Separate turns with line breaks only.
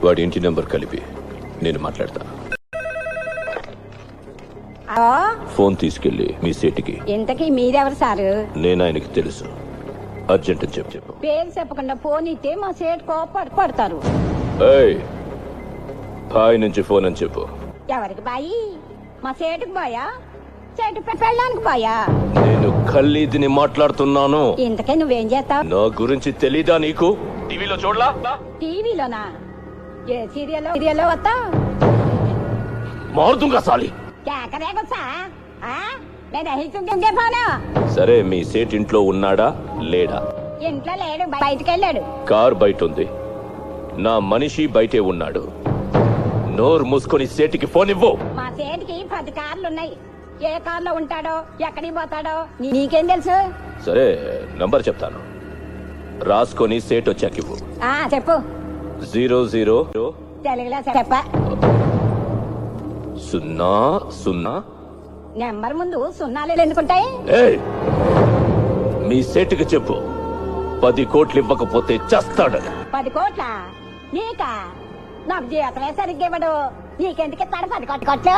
వాడి ఇంటి నెంబర్ కలిపి నేను మాట్లాడతా. ఫోన్ తీసుకెళ్లి మీ సేటికి.
ఇంతకీ మీరెవరు సారు?
నేను ఆయనకి తెలుసు. అర్జెంట్ అని చెప్పు.
పేరు చెప్పకుండా ఫోన్ ఇస్తే మా సేటు కోపడతారు.
బాయ్ నుంచి ఫోన్ అని చెప్పు.
ఎవరికి బాయి? మా సేటుకు బాయా? సేటు పెళ్ళానికి బాయా?
నేను ఖల్లీదిని మాట్లాడుతున్నాను.
ఇంతకే నువ్వేం చేస్తావు?
నా గురించి తెలీదా నీకు? టీవీలో చూడలా?
టీవీలోనా? ఏ సీరియల్లో వస్తా?
మారుతుంగా సాలి. సరే, మీ సేట్ ఇంట్లో ఉన్నాడా లేడా?
ఇంట్లో లేడు, బయటికి వెళ్ళాడు.
కార్ బయట ఉంది, నా మనిషి బయటే ఉన్నాడు. నోరు మూసుకొని సేటికి ఫోన్ ఇవ్వు.
మా సేటికి 10 కార్లున్నాయి. ఏ కార్లో ఉంటాడో ఎక్కడికి పోతాడో నీకేం తెలుసు?
సరే, నంబర్ చెప్తాను, రాసుకొని సేట్ వచ్చాక ఇవ్వు.
చెప్పు.
00
తెలుగులో చెప్ప.
00.
నెంబర్ ముందు సున్నాలు ఎందుకుంటాయి?
మీ సేటుకి చెప్పు, 10 కోట్లు ఇవ్వకపోతే చస్తాడని.
10 కోట్ల? నీకా? నాకు జీవితమే సరిగ్గా ఇవ్వడు. నీకెందుకు ఇస్తాడు 10 కోట్లు?